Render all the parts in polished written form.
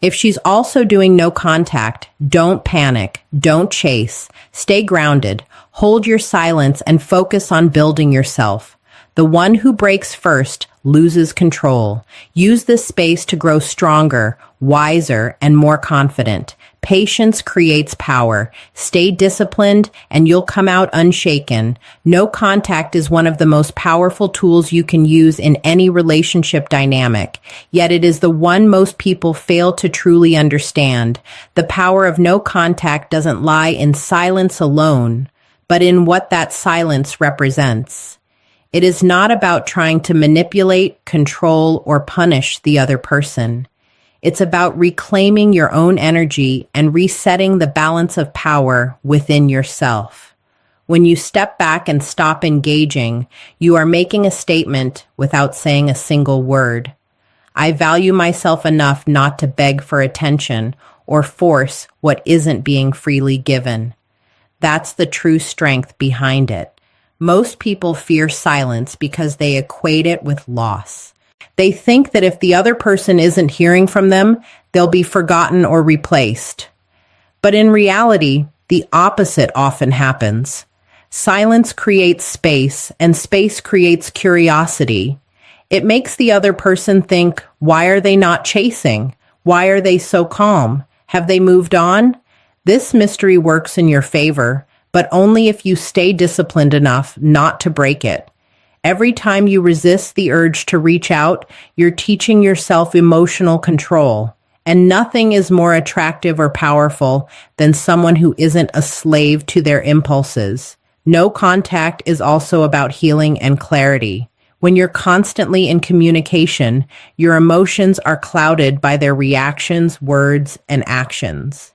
If she's also doing no contact, don't panic, don't chase, stay grounded, hold your silence, and focus on building yourself. The one who breaks first loses control. Use this space to grow stronger, wiser, and more confident. Patience creates power. Stay disciplined and you'll come out unshaken. No contact is one of the most powerful tools you can use in any relationship dynamic. Yet it is the one most people fail to truly understand. The power of no contact doesn't lie in silence alone, but in what that silence represents. It is not about trying to manipulate, control, or punish the other person. It's about reclaiming your own energy and resetting the balance of power within yourself. When you step back and stop engaging, you are making a statement without saying a single word. I value myself enough not to beg for attention or force what isn't being freely given. That's the true strength behind it. Most people fear silence because they equate it with loss. They think that if the other person isn't hearing from them, they'll be forgotten or replaced. But in reality, the opposite often happens. Silence creates space, and space creates curiosity. It makes the other person think, why are they not chasing? Why are they so calm? Have they moved on? This mystery works in your favor, but only if you stay disciplined enough not to break it. Every time you resist the urge to reach out, you're teaching yourself emotional control. And nothing is more attractive or powerful than someone who isn't a slave to their impulses. No contact is also about healing and clarity. When you're constantly in communication, your emotions are clouded by their reactions, words, and actions.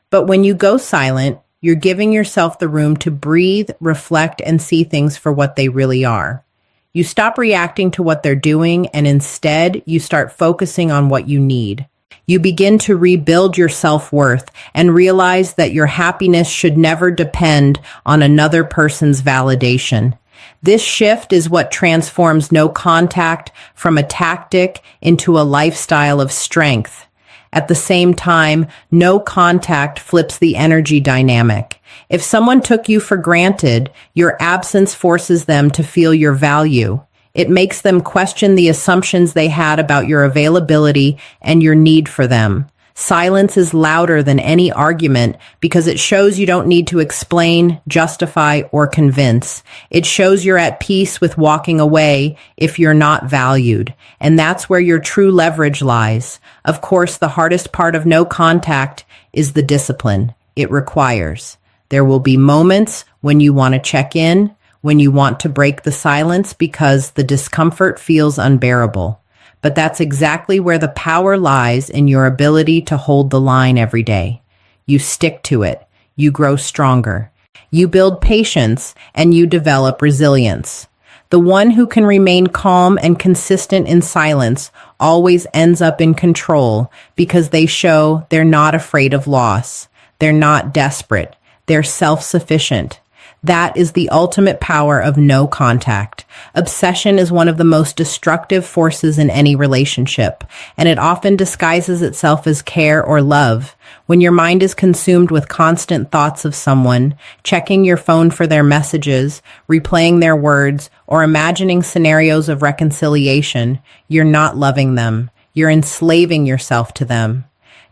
But when you go silent, you're giving yourself the room to breathe, reflect, and see things for what they really are. You stop reacting to what they're doing, and instead, you start focusing on what you need. You begin to rebuild your self-worth and realize that your happiness should never depend on another person's validation. This shift is what transforms no contact from a tactic into a lifestyle of strength. At the same time, no contact flips the energy dynamic. If someone took you for granted, your absence forces them to feel your value. It makes them question the assumptions they had about your availability and your need for them. Silence is louder than any argument because it shows you don't need to explain, justify, or convince. It shows you're at peace with walking away if you're not valued. And that's where your true leverage lies. Of course, the hardest part of no contact is the discipline it requires. There will be moments when you want to check in, when you want to break the silence because the discomfort feels unbearable. But that's exactly where the power lies in your ability to hold the line every day. You stick to it. You grow stronger. You build patience and you develop resilience. The one who can remain calm and consistent in silence always ends up in control because they show they're not afraid of loss. They're not desperate. They're self-sufficient. That is the ultimate power of no contact. Obsession is one of the most destructive forces in any relationship, and it often disguises itself as care or love. When your mind is consumed with constant thoughts of someone, checking your phone for their messages, replaying their words, or imagining scenarios of reconciliation, you're not loving them. You're enslaving yourself to them.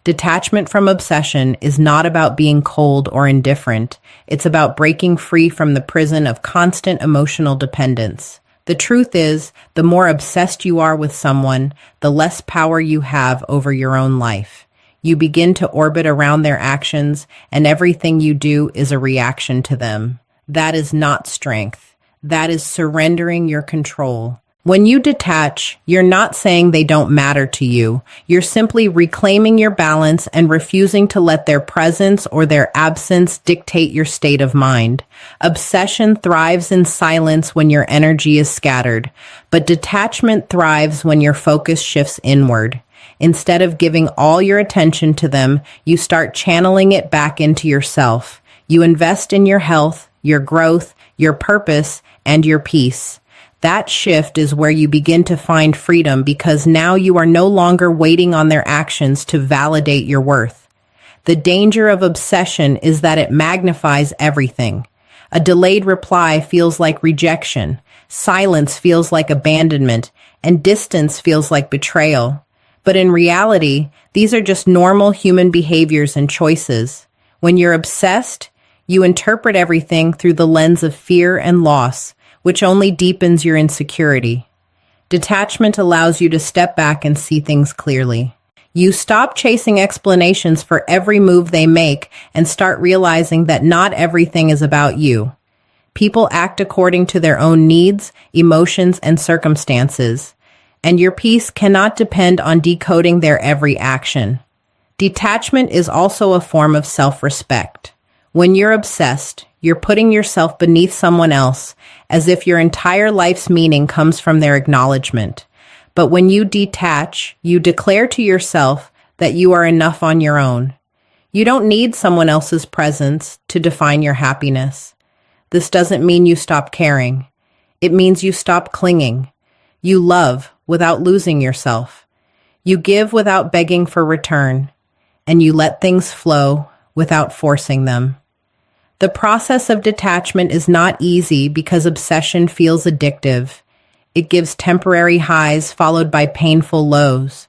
Detachment from obsession is not about being cold or indifferent. It's about breaking free from the prison of constant emotional dependence. The truth is, the more obsessed you are with someone, the less power you have over your own life. You begin to orbit around their actions, and everything you do is a reaction to them. That is not strength. That is surrendering your control. When you detach, you're not saying they don't matter to you. You're simply reclaiming your balance and refusing to let their presence or their absence dictate your state of mind. Obsession thrives in silence when your energy is scattered, but detachment thrives when your focus shifts inward. Instead of giving all your attention to them, you start channeling it back into yourself. You invest in your health, your growth, your purpose, and your peace. That shift is where you begin to find freedom because now you are no longer waiting on their actions to validate your worth. The danger of obsession is that it magnifies everything. A delayed reply feels like rejection, silence feels like abandonment, and distance feels like betrayal. But in reality, these are just normal human behaviors and choices. When you're obsessed, you interpret everything through the lens of fear and loss, which only deepens your insecurity. Detachment allows you to step back and see things clearly. You stop chasing explanations for every move they make and start realizing that not everything is about you. People act according to their own needs, emotions, and circumstances, and your peace cannot depend on decoding their every action. Detachment is also a form of self-respect. When you're obsessed, you're putting yourself beneath someone else, as if your entire life's meaning comes from their acknowledgement. But when you detach, you declare to yourself that you are enough on your own. You don't need someone else's presence to define your happiness. This doesn't mean you stop caring. It means you stop clinging. You love without losing yourself. You give without begging for return. And you let things flow without forcing them. The process of detachment is not easy because obsession feels addictive. It gives temporary highs followed by painful lows.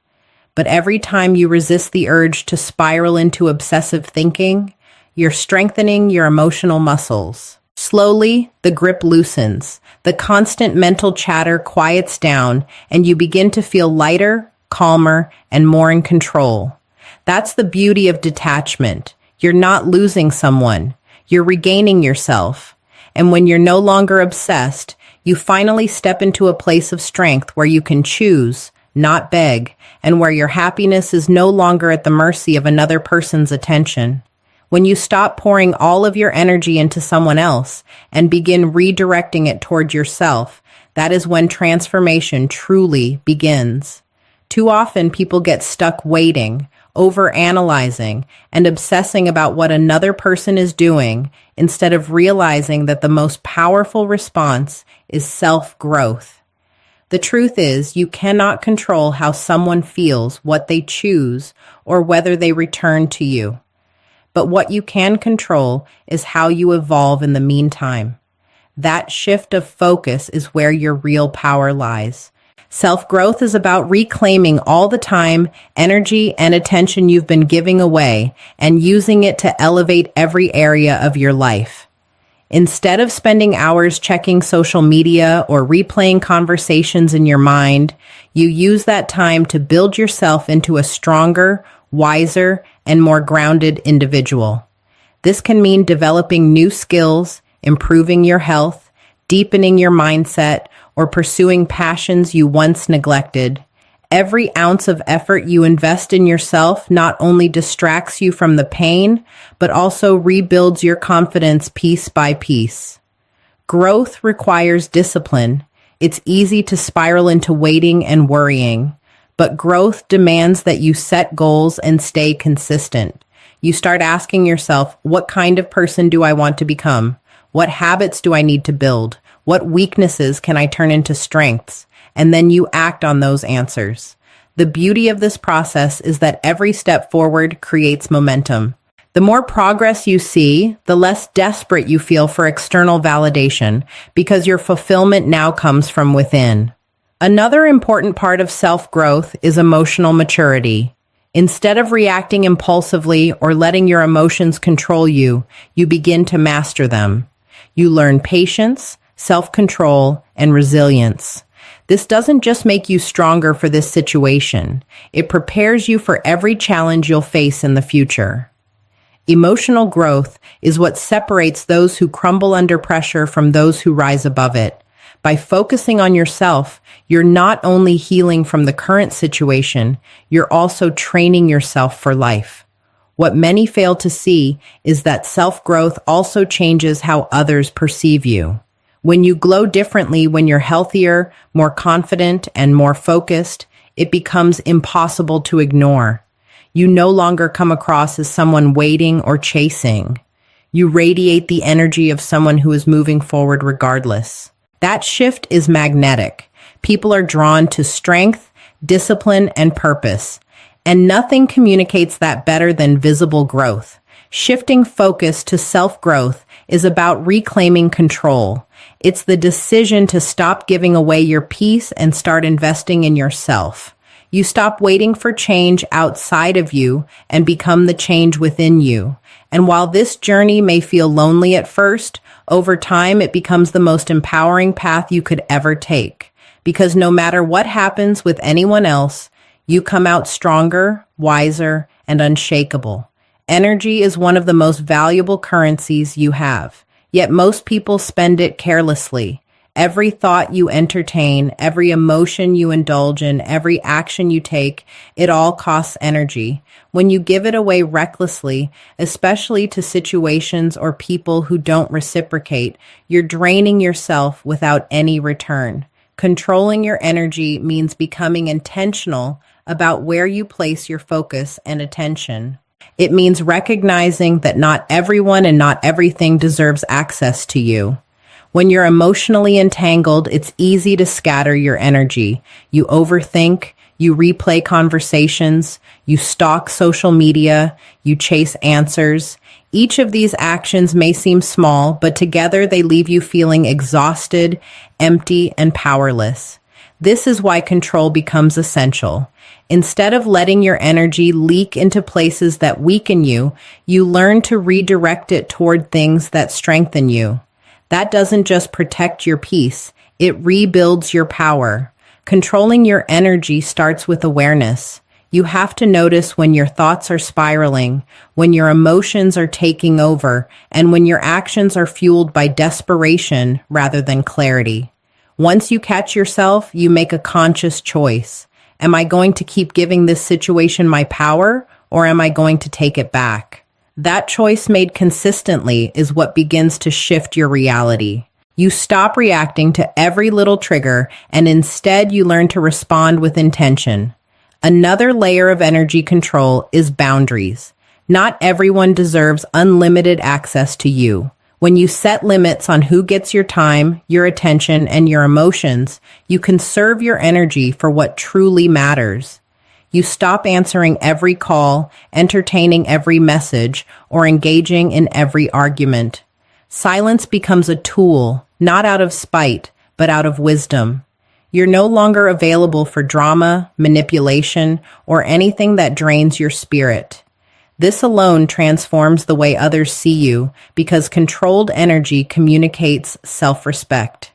But every time you resist the urge to spiral into obsessive thinking, you're strengthening your emotional muscles. Slowly, the grip loosens, the constant mental chatter quiets down, and you begin to feel lighter, calmer, and more in control. That's the beauty of detachment. You're not losing someone. You're regaining yourself. And when you're no longer obsessed, you finally step into a place of strength where you can choose, not beg, and where your happiness is no longer at the mercy of another person's attention. When you stop pouring all of your energy into someone else and begin redirecting it toward yourself, that is when transformation truly begins. Too often, people get stuck waiting, overanalyzing, and obsessing about what another person is doing instead of realizing that the most powerful response is self-growth. The truth is, you cannot control how someone feels, what they choose, or whether they return to you. But what you can control is how you evolve in the meantime. That shift of focus is where your real power lies. Self-growth is about reclaiming all the time, energy, and attention you've been giving away and using it to elevate every area of your life. Instead of spending hours checking social media or replaying conversations in your mind, you use that time to build yourself into a stronger, wiser, and more grounded individual. This can mean developing new skills, improving your health, deepening your mindset, or pursuing passions you once neglected. Every ounce of effort you invest in yourself not only distracts you from the pain, but also rebuilds your confidence piece by piece. Growth requires discipline. It's easy to spiral into waiting and worrying, but growth demands that you set goals and stay consistent. You start asking yourself, what kind of person do I want to become? What habits do I need to build? What weaknesses can I turn into strengths? And then you act on those answers. The beauty of this process is that every step forward creates momentum. The more progress you see, the less desperate you feel for external validation because your fulfillment now comes from within. Another important part of self-growth is emotional maturity. Instead of reacting impulsively or letting your emotions control you, you begin to master them. You learn patience, self-control, and resilience. This doesn't just make you stronger for this situation. It prepares you for every challenge you'll face in the future. Emotional growth is what separates those who crumble under pressure from those who rise above it. By focusing on yourself, you're not only healing from the current situation, you're also training yourself for life. What many fail to see is that self-growth also changes how others perceive you. When you glow differently, when you're healthier, more confident, and more focused, it becomes impossible to ignore. You no longer come across as someone waiting or chasing. You radiate the energy of someone who is moving forward regardless. That shift is magnetic. People are drawn to strength, discipline, and purpose. And nothing communicates that better than visible growth. Shifting focus to self-growth is about reclaiming control. It's the decision to stop giving away your peace and start investing in yourself. You stop waiting for change outside of you and become the change within you. And while this journey may feel lonely at first, over time it becomes the most empowering path you could ever take. Because no matter what happens with anyone else, you come out stronger, wiser, and unshakable. Energy is one of the most valuable currencies you have, yet most people spend it carelessly. Every thought you entertain, every emotion you indulge in, every action you take, it all costs energy. When you give it away recklessly, especially to situations or people who don't reciprocate, you're draining yourself without any return. Controlling your energy means becoming intentional about where you place your focus and attention. It means recognizing that not everyone and not everything deserves access to you. When you're emotionally entangled, it's easy to scatter your energy. You overthink, you replay conversations, you stalk social media, you chase answers. Each of these actions may seem small, but together they leave you feeling exhausted, empty, and powerless. This is why control becomes essential. Instead of letting your energy leak into places that weaken you, you learn to redirect it toward things that strengthen you. That doesn't just protect your peace, it rebuilds your power. Controlling your energy starts with awareness. You have to notice when your thoughts are spiraling, when your emotions are taking over, and when your actions are fueled by desperation rather than clarity. Once you catch yourself, you make a conscious choice. Am I going to keep giving this situation my power, or am I going to take it back? That choice made consistently is what begins to shift your reality. You stop reacting to every little trigger, and instead you learn to respond with intention. Another layer of energy control is boundaries. Not everyone deserves unlimited access to you. When you set limits on who gets your time, your attention, and your emotions, you conserve your energy for what truly matters. You stop answering every call, entertaining every message, or engaging in every argument. Silence becomes a tool, not out of spite, but out of wisdom. You're no longer available for drama, manipulation, or anything that drains your spirit. This alone transforms the way others see you because controlled energy communicates self-respect.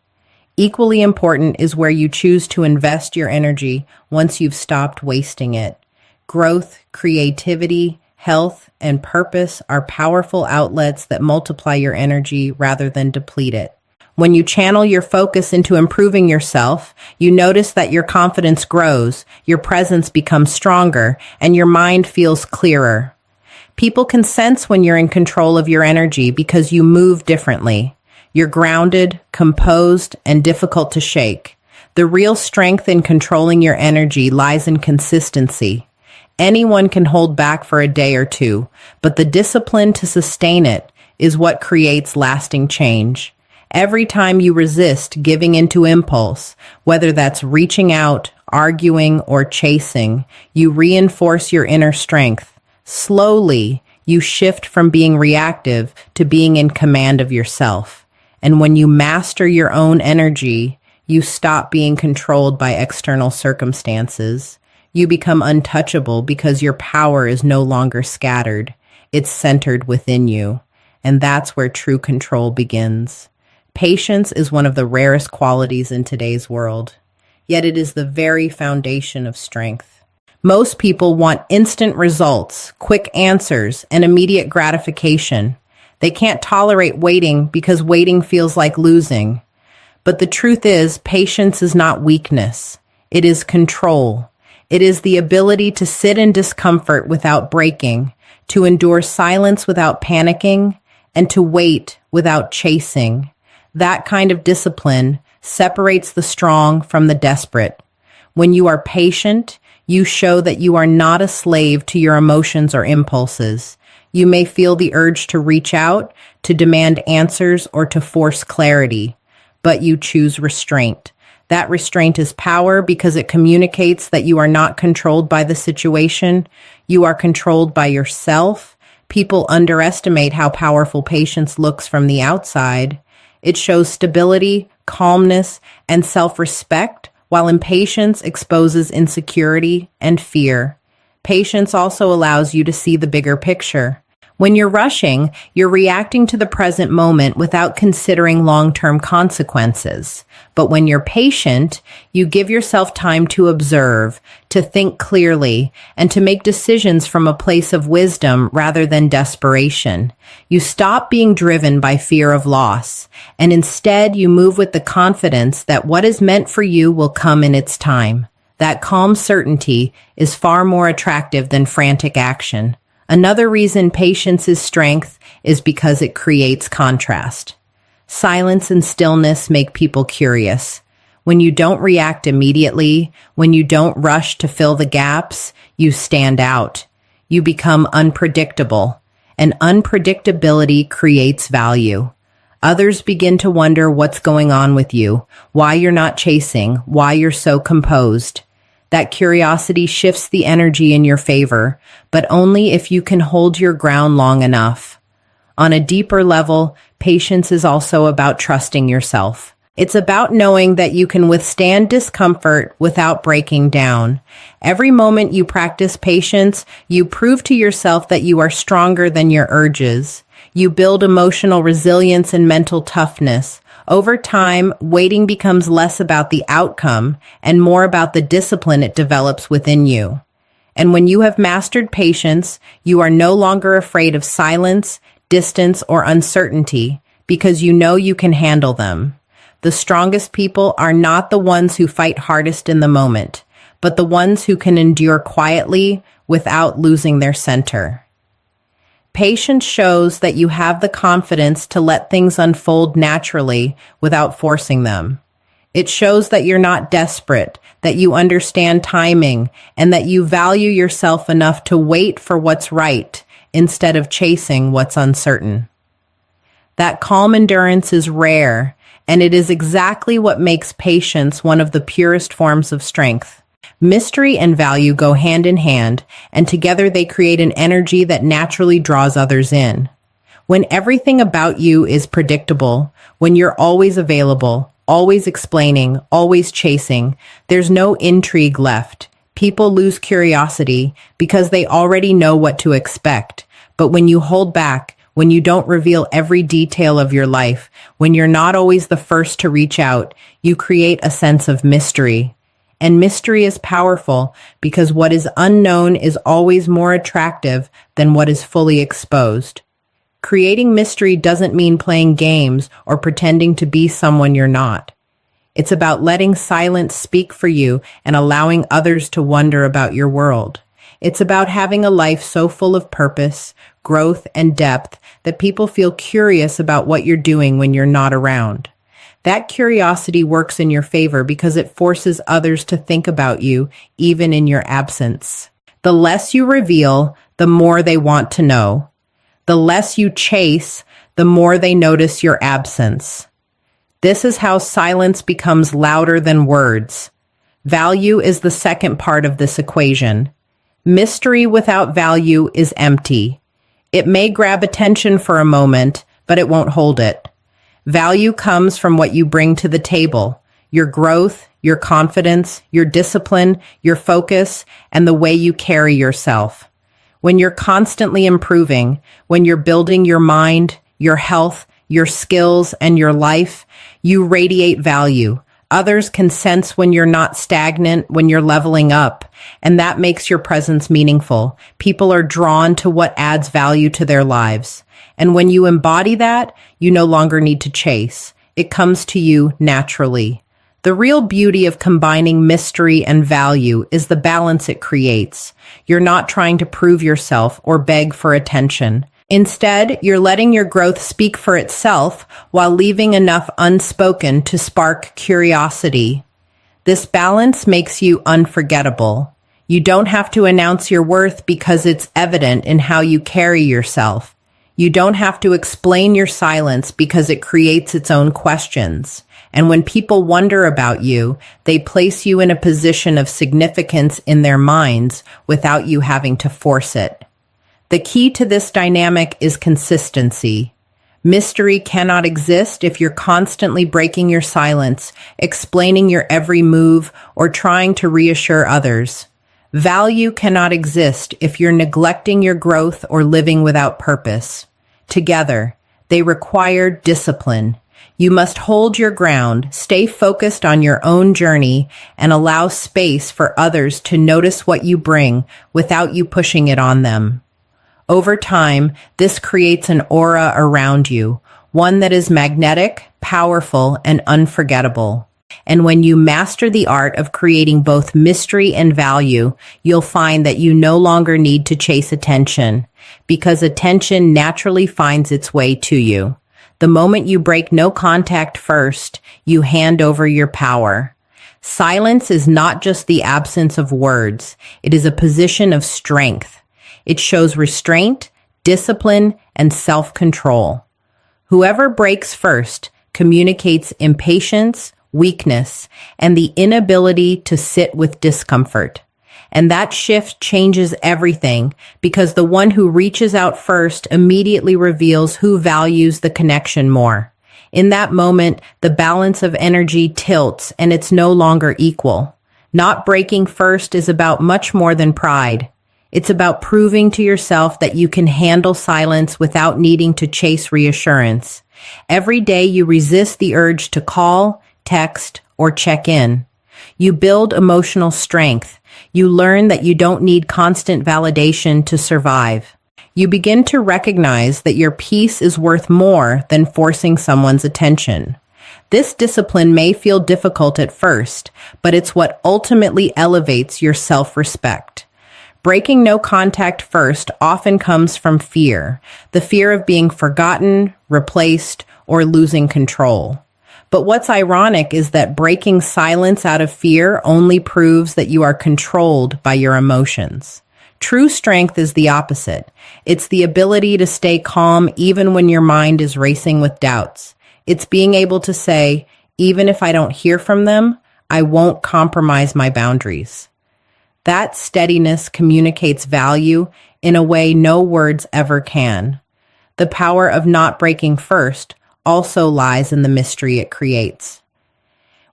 Equally important is where you choose to invest your energy once you've stopped wasting it. Growth, creativity, health, and purpose are powerful outlets that multiply your energy rather than deplete it. When you channel your focus into improving yourself, you notice that your confidence grows, your presence becomes stronger, and your mind feels clearer. People can sense when you're in control of your energy because you move differently. You're grounded, composed, and difficult to shake. The real strength in controlling your energy lies in consistency. Anyone can hold back for a day or two, but the discipline to sustain it is what creates lasting change. Every time you resist giving into impulse, whether that's reaching out, arguing, or chasing, you reinforce your inner strength. Slowly, you shift from being reactive to being in command of yourself. And when you master your own energy, you stop being controlled by external circumstances. You become untouchable because your power is no longer scattered. It's centered within you. And that's where true control begins. Patience is one of the rarest qualities in today's world, yet it is the very foundation of strength. Most people want instant results, quick answers, and immediate gratification. They can't tolerate waiting because waiting feels like losing. But the truth is, patience is not weakness. It is control. It is the ability to sit in discomfort without breaking, to endure silence without panicking, and to wait without chasing. That kind of discipline separates the strong from the desperate. When you are patient, you show that you are not a slave to your emotions or impulses. You may feel the urge to reach out, to demand answers, or to force clarity. but you choose restraint. That restraint is power because it communicates that you are not controlled by the situation. You are controlled by yourself. People underestimate how powerful patience looks from the outside. It shows stability, calmness, and self-respect, while impatience exposes insecurity and fear. Patience also allows you to see the bigger picture. When you're rushing, you're reacting to the present moment without considering long-term consequences. But when you're patient, you give yourself time to observe, to think clearly, and to make decisions from a place of wisdom rather than desperation. You stop being driven by fear of loss, and instead you move with the confidence that what is meant for you will come in its time. That calm certainty is far more attractive than frantic action. Another reason patience is strength is because it creates contrast. Silence and stillness make people curious. When you don't react immediately, when you don't rush to fill the gaps, you stand out. You become unpredictable, and unpredictability creates value. Others begin to wonder what's going on with you, why you're not chasing, why you're so composed. That curiosity shifts the energy in your favor, but only if you can hold your ground long enough. On a deeper level, patience is also about trusting yourself. It's about knowing that you can withstand discomfort without breaking down. Every moment you practice patience, you prove to yourself that you are stronger than your urges. You build emotional resilience and mental toughness. Over time, waiting becomes less about the outcome and more about the discipline it develops within you. And when you have mastered patience, you are no longer afraid of silence, distance, or uncertainty because you know you can handle them. The strongest people are not the ones who fight hardest in the moment, but the ones who can endure quietly without losing their center. Patience shows that you have the confidence to let things unfold naturally without forcing them. It shows that you're not desperate, that you understand timing, and that you value yourself enough to wait for what's right instead of chasing what's uncertain. That calm endurance is rare, and it is exactly what makes patience one of the purest forms of strength. Mystery and value go hand in hand, and together they create an energy that naturally draws others in. When everything about you is predictable, when you're always available, always explaining, always chasing, there's no intrigue left. People lose curiosity because they already know what to expect. But when you hold back, when you don't reveal every detail of your life, when you're not always the first to reach out, you create a sense of mystery. And mystery is powerful because what is unknown is always more attractive than what is fully exposed. Creating mystery doesn't mean playing games or pretending to be someone you're not. It's about letting silence speak for you and allowing others to wonder about your world. It's about having a life so full of purpose, growth, and depth that people feel curious about what you're doing when you're not around. That curiosity works in your favor because it forces others to think about you, even in your absence. The less you reveal, the more they want to know. The less you chase, the more they notice your absence. This is how silence becomes louder than words. Value is the second part of this equation. Mystery without value is empty. It may grab attention for a moment, but it won't hold it. Value comes from what you bring to the table, your growth, your confidence, your discipline, your focus, and the way you carry yourself. When you're constantly improving, when you're building your mind, your health, your skills, and your life, you radiate value. Others can sense when you're not stagnant, when you're leveling up, and that makes your presence meaningful. People are drawn to what adds value to their lives. And when you embody that, you no longer need to chase. It comes to you naturally. The real beauty of combining mystery and value is the balance it creates. You're not trying to prove yourself or beg for attention. Instead, you're letting your growth speak for itself while leaving enough unspoken to spark curiosity. This balance makes you unforgettable. You don't have to announce your worth because it's evident in how you carry yourself. You don't have to explain your silence because it creates its own questions. And when people wonder about you, they place you in a position of significance in their minds without you having to force it. The key to this dynamic is consistency. Mystery cannot exist if you're constantly breaking your silence, explaining your every move, or trying to reassure others. Value cannot exist if you're neglecting your growth or living without purpose. Together, they require discipline. You must hold your ground, stay focused on your own journey, and allow space for others to notice what you bring without you pushing it on them. Over time, this creates an aura around you, one that is magnetic, powerful, and unforgettable. And when you master the art of creating both mystery and value, you'll find that you no longer need to chase attention, because attention naturally finds its way to you. The moment you break no contact first, you hand over your power. Silence is not just the absence of words, it is a position of strength. It shows restraint, discipline, and self-control. Whoever breaks first communicates impatience, weakness, and the inability to sit with discomfort. And that shift changes everything, because the one who reaches out first immediately reveals who values the connection more. In that moment, the balance of energy tilts and it's no longer equal. Not breaking first is about much more than pride. It's about proving to yourself that you can handle silence without needing to chase reassurance. Every day you resist the urge to call, text, or check in. You build emotional strength. You learn that you don't need constant validation to survive. You begin to recognize that your peace is worth more than forcing someone's attention. This discipline may feel difficult at first, but it's what ultimately elevates your self-respect. Breaking no contact first often comes from fear, the fear of being forgotten, replaced, or losing control. But what's ironic is that breaking silence out of fear only proves that you are controlled by your emotions. True strength is the opposite. It's the ability to stay calm even when your mind is racing with doubts. It's being able to say, even if I don't hear from them, I won't compromise my boundaries. That steadiness communicates value in a way no words ever can. The power of not breaking first also lies in the mystery it creates.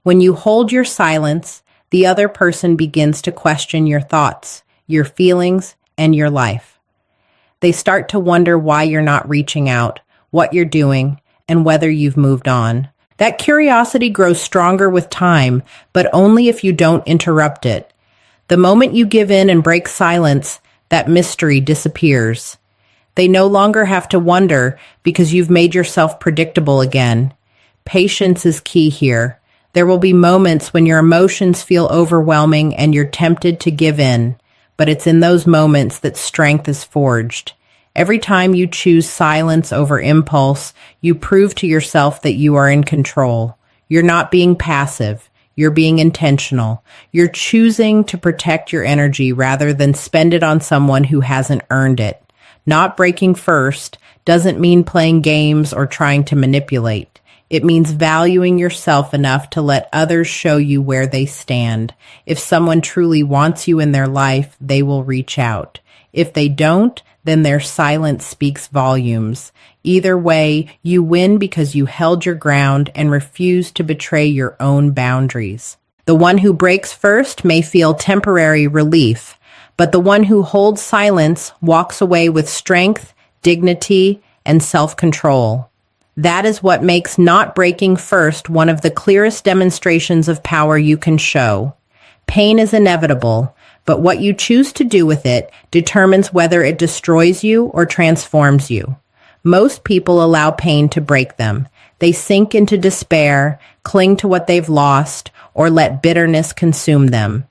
When you hold your silence, the other person begins to question your thoughts, your feelings, and your life. They start to wonder why you're not reaching out, what you're doing, and whether you've moved on. That curiosity grows stronger with time, but only if you don't interrupt it. The moment you give in and break silence, that mystery disappears. They no longer have to wonder because you've made yourself predictable again. Patience is key here. There will be moments when your emotions feel overwhelming and you're tempted to give in, but it's in those moments that strength is forged. Every time you choose silence over impulse, you prove to yourself that you are in control. You're not being passive. You're being intentional. You're choosing to protect your energy rather than spend it on someone who hasn't earned it. Not breaking first doesn't mean playing games or trying to manipulate. It means valuing yourself enough to let others show you where they stand. If someone truly wants you in their life, they will reach out. If they don't, then their silence speaks volumes. Either way, you win because you held your ground and refused to betray your own boundaries. The one who breaks first may feel temporary relief, but the one who holds silence walks away with strength, dignity, and self-control. That is what makes not breaking first one of the clearest demonstrations of power you can show. Pain is inevitable, but what you choose to do with it determines whether it destroys you or transforms you. Most people allow pain to break them. They sink into despair, cling to what they've lost, or let bitterness consume them.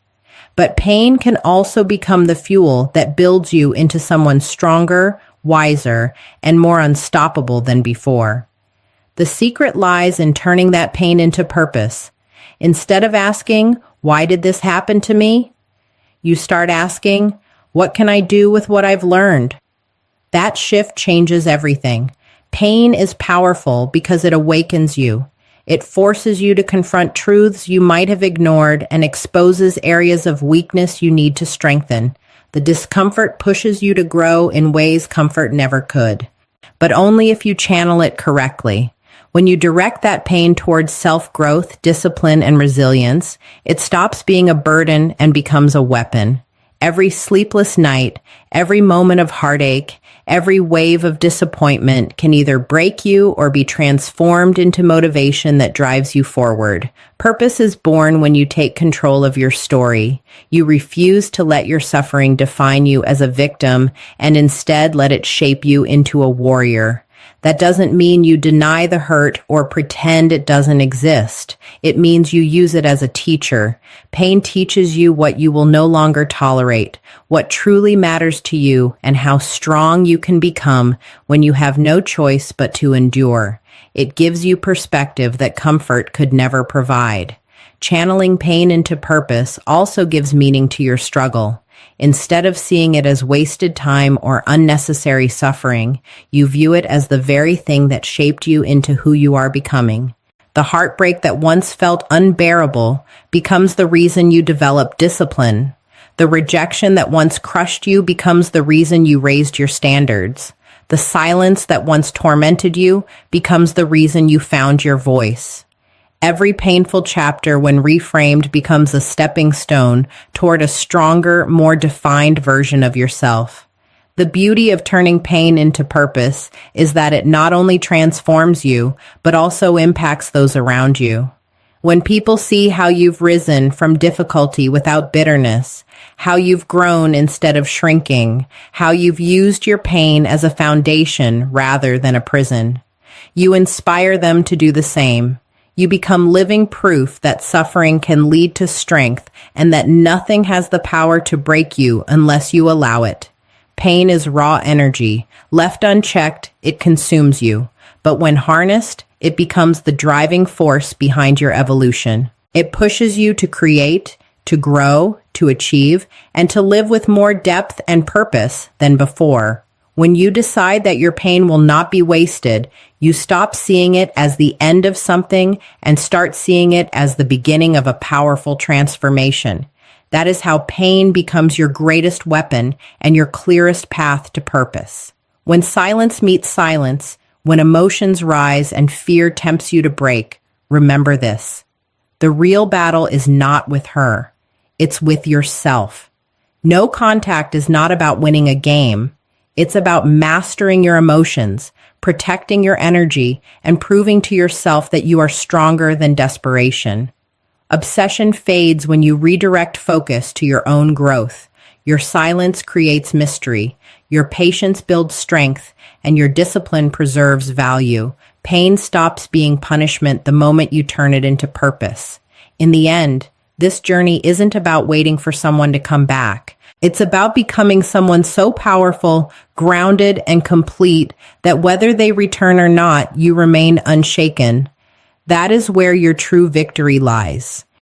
But pain can also become the fuel that builds you into someone stronger, wiser, and more unstoppable than before. The secret lies in turning that pain into purpose. Instead of asking, "Why did this happen to me?" you start asking, "What can I do with what I've learned?" That shift changes everything. Pain is powerful because it awakens you. It forces you to confront truths you might have ignored and exposes areas of weakness you need to strengthen. The discomfort pushes you to grow in ways comfort never could, but only if you channel it correctly. When you direct that pain towards self-growth, discipline, and resilience, it stops being a burden and becomes a weapon. Every sleepless night, every moment of heartache, every wave of disappointment can either break you or be transformed into motivation that drives you forward. Purpose is born when you take control of your story. You refuse to let your suffering define you as a victim and instead let it shape you into a warrior. That doesn't mean you deny the hurt or pretend it doesn't exist. It means you use it as a teacher. Pain teaches you what you will no longer tolerate, what truly matters to you, and how strong you can become when you have no choice but to endure. It gives you perspective that comfort could never provide. Channeling pain into purpose also gives meaning to your struggle. Instead of seeing it as wasted time or unnecessary suffering, you view it as the very thing that shaped you into who you are becoming. The heartbreak that once felt unbearable becomes the reason you develop discipline. The rejection that once crushed you becomes the reason you raised your standards. The silence that once tormented you becomes the reason you found your voice. Every painful chapter, when reframed, becomes a stepping stone toward a stronger, more defined version of yourself. The beauty of turning pain into purpose is that it not only transforms you, but also impacts those around you. When people see how you've risen from difficulty without bitterness, how you've grown instead of shrinking, how you've used your pain as a foundation rather than a prison, you inspire them to do the same. You become living proof that suffering can lead to strength and that nothing has the power to break you unless you allow it. Pain is raw energy. Left unchecked, it consumes you. But when harnessed, it becomes the driving force behind your evolution. It pushes you to create, to grow, to achieve, and to live with more depth and purpose than before. When you decide that your pain will not be wasted, you stop seeing it as the end of something and start seeing it as the beginning of a powerful transformation. That is how pain becomes your greatest weapon and your clearest path to purpose. When silence meets silence, when emotions rise and fear tempts you to break, remember this. The real battle is not with her. It's with yourself. No contact is not about winning a game. It's about mastering your emotions, protecting your energy, and proving to yourself that you are stronger than desperation. Obsession fades when you redirect focus to your own growth. Your silence creates mystery. Your patience builds strength, and your discipline preserves value. Pain stops being punishment the moment you turn it into purpose. In the end, this journey isn't about waiting for someone to come back. It's about becoming someone so powerful, grounded, and complete that whether they return or not, you remain unshaken. That is where your true victory lies.